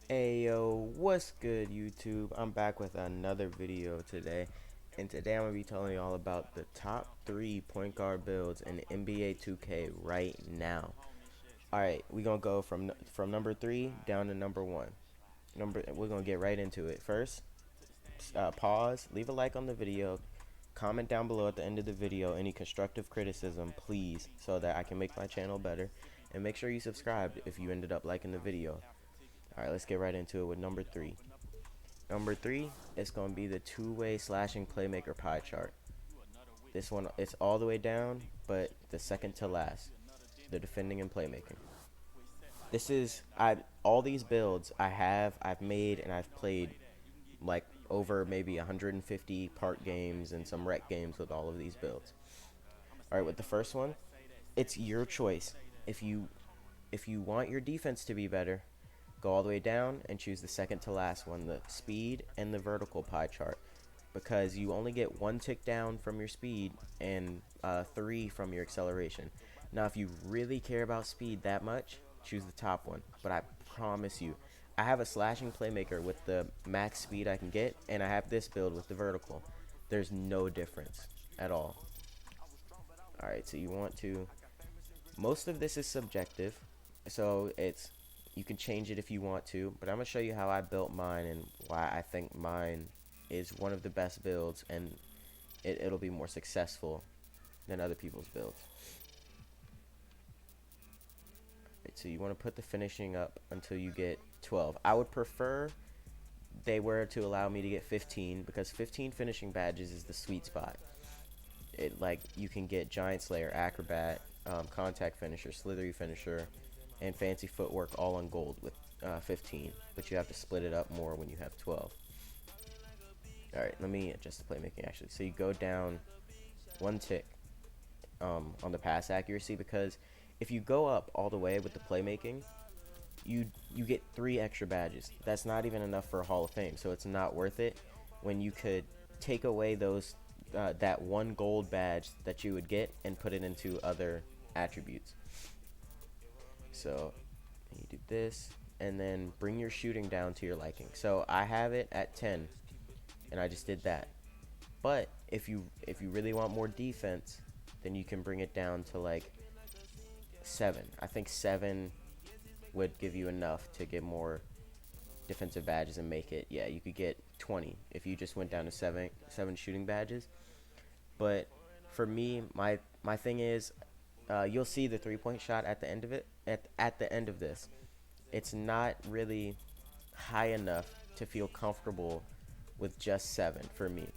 Ayo, what's good YouTube? I'm back with another video today, and today I'm gonna be telling you all about the top 3 point guard builds in NBA 2K right now. Alright, we're gonna go from number 3 down to number 1. We're gonna get right into it. First, pause, leave a like on the video, comment down below at the end of the video any constructive criticism, please, so that I can make my channel better, and make sure you subscribe if you ended up liking the video. Alright, let's get right into it with number 3. Number 3 is going to be the two-way slashing playmaker pie chart. This one, it's all the way down, but the second to last, the defending and playmaking. This is, all these builds I've made and I've played like over maybe 150 part games and some rec games with all of these builds. Alright, with the first one, it's your choice. If you want your defense to be better, go all the way down and choose the second to last one, the speed and the vertical pie chart, because you only get 1 tick down from your speed and 3 from your acceleration. Now if you really care about speed that much, choose the top one, but I promise you, I have a slashing playmaker with the max speed I can get, and I have this build with the vertical. There's no difference at all. Alright, so you want to, most of this is subjective, so you can change it if you want to, but I'm going to show you how I built mine and why I think mine is one of the best builds, and it'll be more successful than other people's builds. Right, so you want to put the finishing up until you get 12. I would prefer they were to allow me to get 15, because 15 finishing badges is the sweet spot. Like, you can get Giant Slayer, Acrobat, Contact Finisher, Slithery Finisher, and Fancy Footwork all on gold with 15, but you have to split it up more when you have 12. Alright, let me adjust the playmaking actually. So you go down 1 tick on the pass accuracy, because if you go up all the way with the playmaking, you get 3 extra badges. That's not even enough for a Hall of Fame, so it's not worth it when you could take away those that 1 gold badge that you would get and put it into other attributes. So you do this, and then bring your shooting down to your liking. So I have it at 10, and I just did that. But if you really want more defense, then you can bring it down to like 7. I think 7 would give you enough to get more defensive badges and make it, yeah, you could get 20 if you just went down to 7 shooting badges. But for me, my thing is, you'll see the 3-point shot at the end of it. At the end of this, it's not really high enough to feel comfortable with just 7 for me.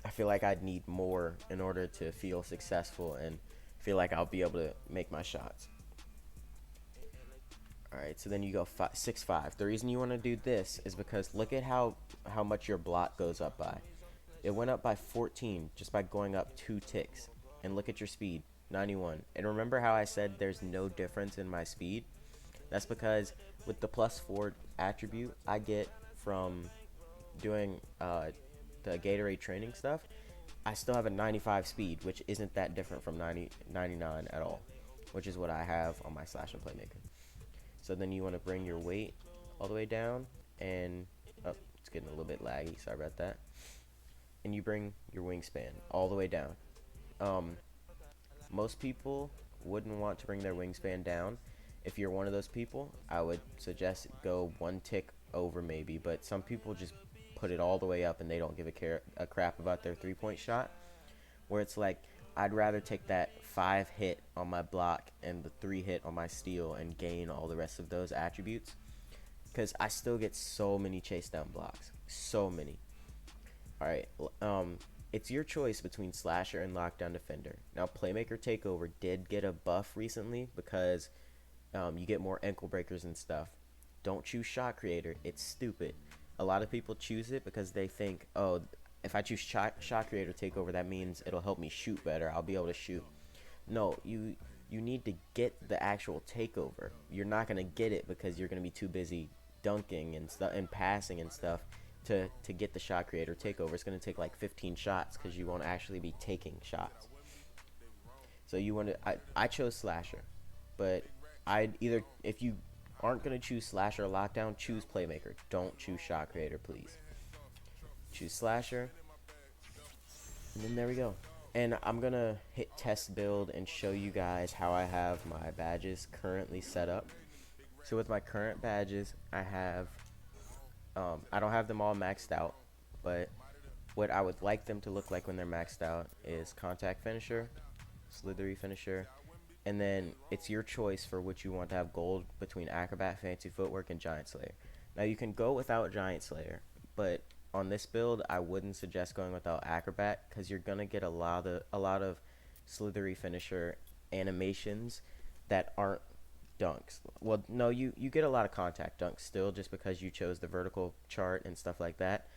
I feel like I'd need more in order to feel successful and feel like I'll be able to make my shots. Alright, so then you go 6-5. The reason you want to do this is because look at how much your block goes up by. It went up by 14 just by going up 2 ticks. And look at your speed, 91. And remember how I said there's no difference in my speed? That's because with the +4 attribute I get from doing the Gatorade training stuff, I still have a 95 speed, which isn't that different from 99 at all, which is what I have on my slash and playmaker. So then you want to bring your weight all the way down, and it's getting a little bit laggy, sorry about that. And you bring your wingspan all the way down. Most people wouldn't want to bring their wingspan down. If you're one of those people, I would suggest go 1 tick over maybe, but some people just put it all the way up and they don't give a crap about their 3-point shot, where it's like, I'd rather take that 5 hit on my block and the 3 hit on my steal and gain all the rest of those attributes, because I still get so many chase down blocks, so many. Alright, it's your choice between slasher and lockdown defender. Now playmaker takeover did get a buff recently because you get more ankle breakers and stuff. Don't choose shot creator, it's stupid. A lot of people choose it because they think, oh, if I choose shot creator takeover, that means it'll help me shoot better, I'll be able to shoot. No, you need to get the actual takeover. You're not going to get it because you're going to be too busy dunking and stuff and passing and stuff to get the shot creator takeover. It's going to take like 15 shots because you won't actually be taking shots. So you want to, I chose slasher, but I'd either, if you aren't going to choose slasher or lockdown, choose playmaker. Don't choose shot creator, please. Choose slasher, and then there we go. And I'm going to hit test build and show you guys how I have my badges currently set up. So with my current badges, I don't have them all maxed out, but what I would like them to look like when they're maxed out is contact finisher, slithery finisher, and then it's your choice for which you want to have gold between acrobat, fancy footwork, and giant slayer. Now you can go without giant slayer, but on this build I wouldn't suggest going without acrobat because you're gonna get a lot of slithery finisher animations that aren't dunks. Well, no, you get a lot of contact dunks still just because you chose the vertical chart and stuff like that,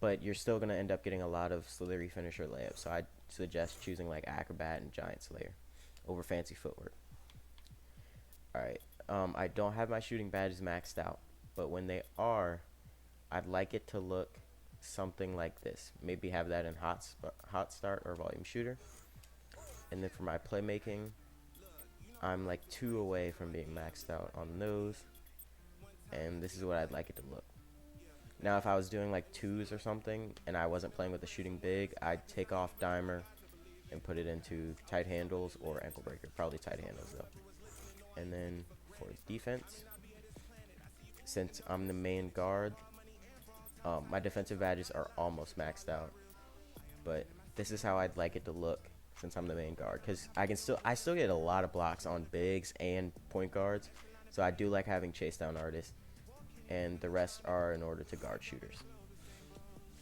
but you're still gonna end up getting a lot of slithery finisher layups. So I'd suggest choosing like acrobat and giant slayer over fancy footwork. Alright, I don't have my shooting badges maxed out, but when they are, I'd like it to look something like this. Maybe have that in hot start or volume shooter. And then for my playmaking, I'm like 2 away from being maxed out on those, and this is what I'd like it to look. Now if I was doing like 2s or something and I wasn't playing with a shooting big, I'd take off dimer and put it into tight handles or ankle breaker. Probably tight handles though. And then for defense, since I'm the main guard, my defensive badges are almost maxed out, but this is how I'd like it to look since I'm the main guard, because I still get a lot of blocks on bigs and point guards, so I do like having chase down artists, and the rest are in order to guard shooters.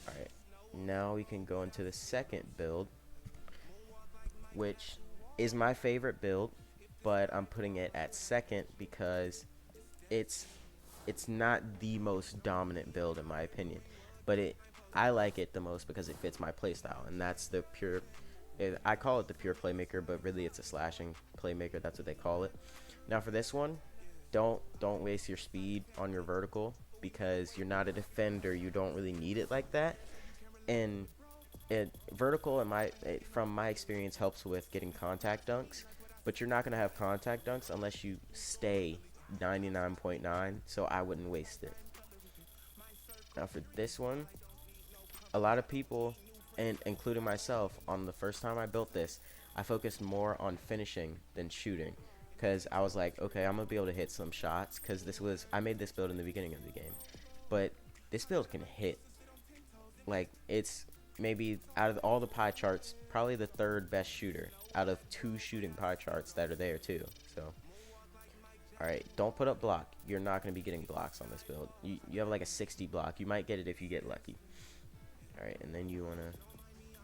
Alright, now we can go into the second build, which is my favorite build, but I'm putting it at second because it's not the most dominant build in my opinion, but I like it the most because it fits my playstyle, and that's the pure, I call it the pure playmaker, but really it's a slashing playmaker. That's what they call it. Now for this one, don't waste your speed on your vertical because you're not a defender. You don't really need it like that. And vertical, from my experience, helps with getting contact dunks, but you're not going to have contact dunks unless you stay 99.9, so I wouldn't waste it. Now for this one, a lot of people, and including myself, on the first time I built this, I focused more on finishing than shooting, because I was like, okay, I'm gonna be able to hit some shots, because I made this build in the beginning of the game, but this build can hit. Like, it's maybe out of all the pie charts, probably the 3rd best shooter out of 2 shooting pie charts that are there too. So alright, don't put up block. You're not going to be getting blocks on this build. You have like a 60 block. You might get it if you get lucky. Alright, and then you want to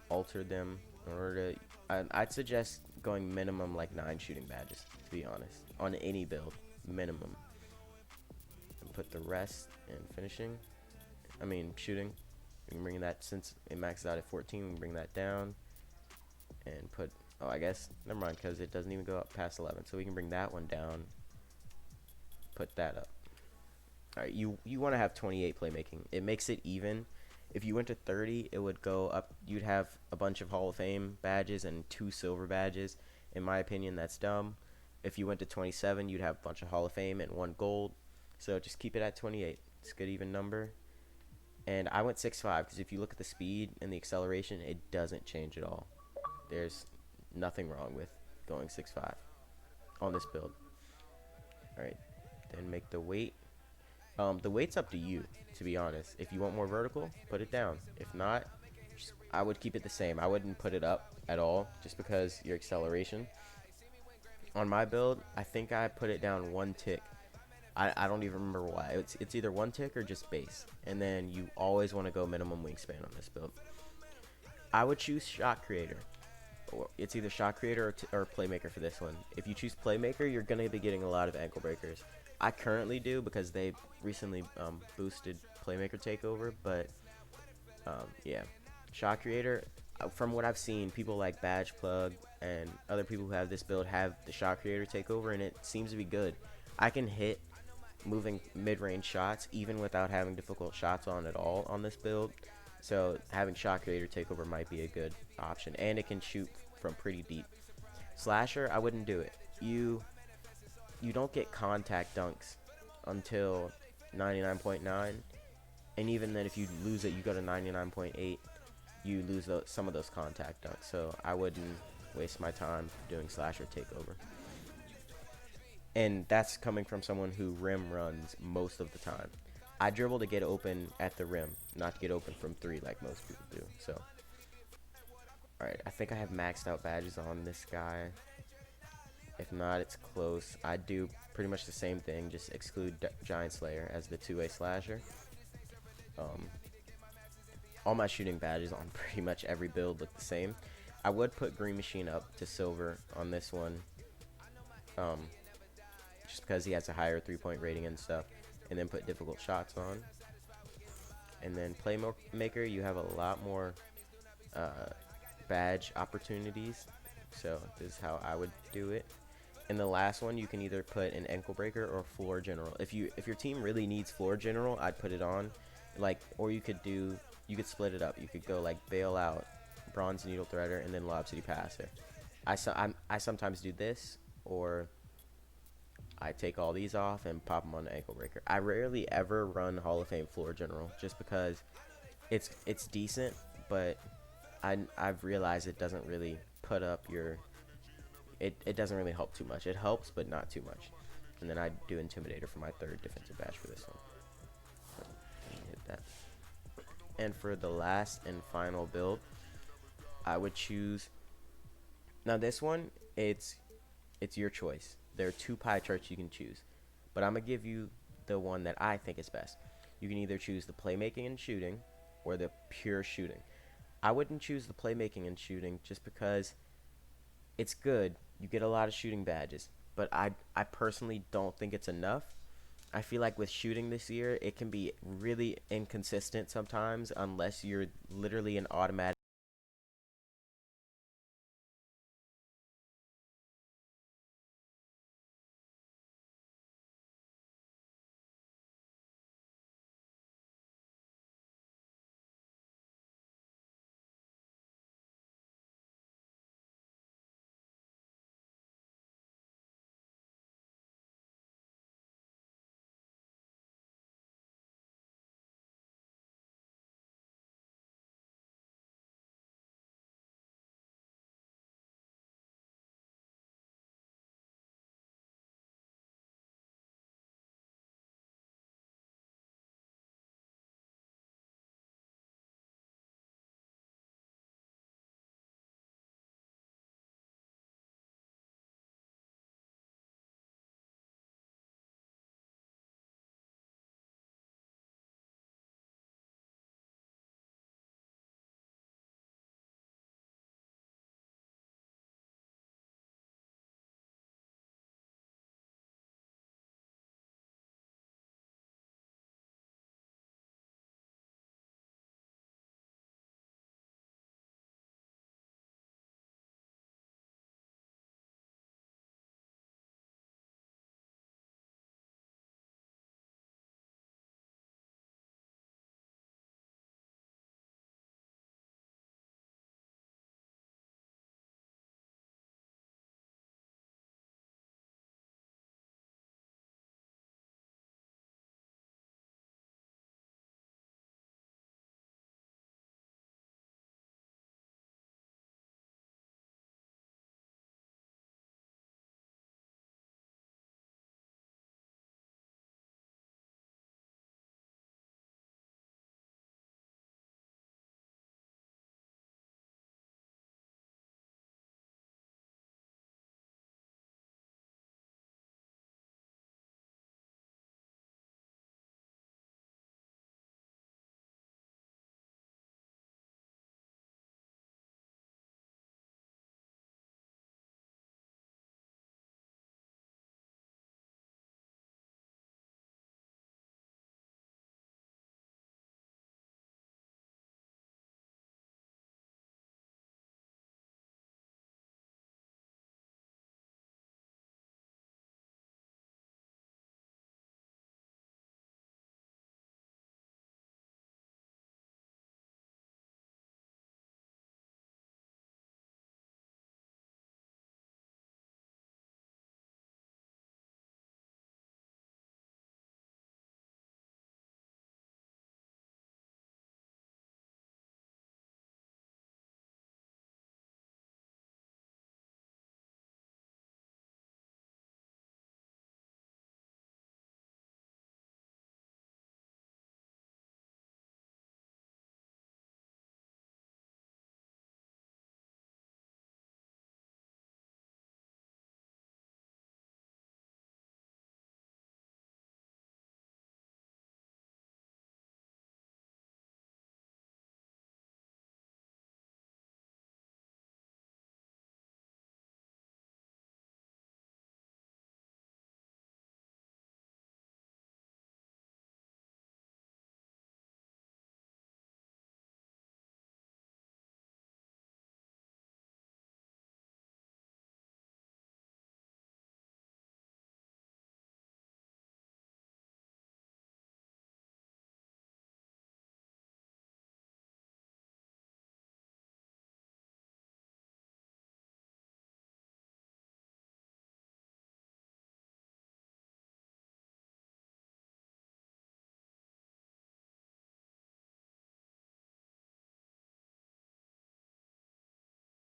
alter them in order to... I'd suggest going minimum like 9 shooting badges, to be honest. On any build, minimum. And put the rest in finishing. Shooting. We can bring that, since it maxes out at 14, we can bring that down. And put... Oh, I guess... Never mind, because it doesn't even go up past 11. So we can bring that one down. Put that up. Alright, you want to have 28 playmaking. It makes it even. If you went to 30, it would go up. You'd have a bunch of Hall of Fame badges and 2 silver badges. In my opinion, that's dumb. If you went to 27, you'd have a bunch of Hall of Fame and 1 gold. So just keep it at 28. It's a good even number. And I went 6.5 because if you look at the speed and the acceleration, it doesn't change at all. There's nothing wrong with going 6.5 on this build. Alright. Then make the weight. The weight's up to you, to be honest. If you want more vertical, put it down. If not, I would keep it the same. I wouldn't put it up at all, just because your acceleration. On my build, I think I put it down 1 tick. I don't even remember why. It's either 1 tick or just base. And then you always want to go minimum wingspan on this build. I would choose shot creator. Or it's either shot creator or playmaker for this one. If you choose playmaker, you're going to be getting a lot of ankle breakers. I currently do because they recently boosted playmaker takeover, but yeah, shot creator, from what I've seen, people like Badge Plug and other people who have this build have the shot creator takeover, and it seems to be good. I can hit moving mid-range shots even without having difficult shots on at all on this build, so having shot creator takeover might be a good option, and it can shoot from pretty deep. Slasher, I wouldn't do it. You don't get contact dunks until 99.9, and even then if you lose it, you go to 99.8, you lose some of those contact dunks. So I wouldn't waste my time doing slasher takeover. And that's coming from someone who rim runs most of the time. I dribble to get open at the rim, not to get open from three like most people do. So, alright, I think I have maxed out badges on this guy. If not, it's close. I do pretty much the same thing, just exclude Giant Slayer as the two-way slasher. Um, all my shooting badges on pretty much every build look the same. I would put Green Machine up to silver on this one, um, just because he has a higher three-point rating and stuff, and then put difficult shots on. And then playmaker, you have a lot more uh, badge opportunities, so this is how I would do it. And the last one, you can either put an ankle breaker or floor general. If your team really needs floor general, I'd put it on, like, or you could split it up. You could go like bail out, bronze needle threader, and then lob city passer. I sometimes do this, or I take all these off and pop them on the ankle breaker. I rarely ever run Hall of Fame floor general just because it's decent, but I've realized it doesn't really put up your it doesn't really help too much. It helps, but not too much. And then I do Intimidator for my third defensive badge for this one. Hit that. And for the last and final build, I would choose. Now this one, it's your choice. There are two pie charts you can choose, but I'm gonna give you the one that I think is best. You can either choose the playmaking and shooting, or the pure shooting. I wouldn't choose the playmaking and shooting just because it's good. You get a lot of shooting badges, but I personally don't think it's enough. I feel like with shooting this year, it can be really inconsistent sometimes unless you're literally an automatic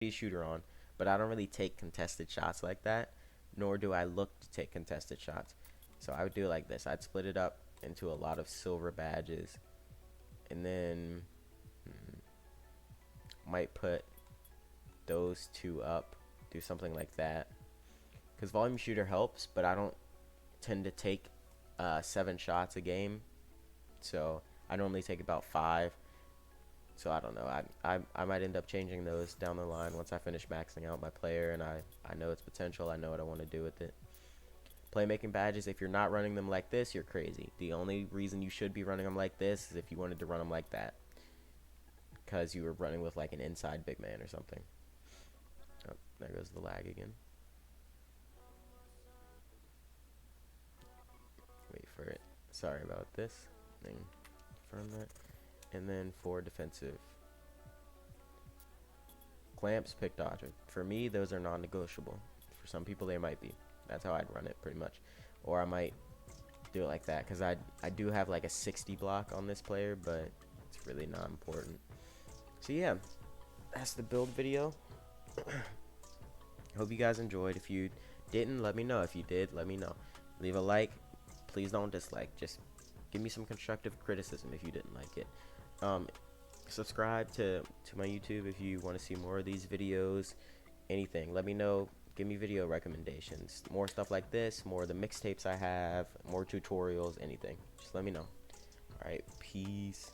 shooter on, but I don't really take contested shots like that, nor do I look to take contested shots. So I would do it like this. I'd split it up into a lot of silver badges, and then might put those two up, do something like that. Because volume shooter helps, but I don't tend to take 7 shots a game, so I normally take about 5. So I don't know. I might end up changing those down the line once I finish maxing out my player and I know its potential. I know what I want to do with it. Playmaking badges, if you're not running them like this, you're crazy. The only reason you should be running them like this is if you wanted to run them like that, because you were running with like an inside big man or something. Oh, there goes the lag again. Wait for it. Sorry about this. Confirm that. And then for defensive, clamps, pick dodge. For me, those are non-negotiable. For some people, they might be. That's how I'd run it pretty much. Or I might do it like that, because I do have like a 60 block on this player, but it's really not important. So yeah, that's the build video. Hope you guys enjoyed. If you didn't, let me know. If you did, let me know. Leave a like. Please don't dislike. Just give me some constructive criticism if you didn't like it. Subscribe to my YouTube if you want to see more of these videos. Anything, let me know. Give me video recommendations, more stuff like this, more of the mixtapes I have, more tutorials, anything. Just let me know. All right, peace.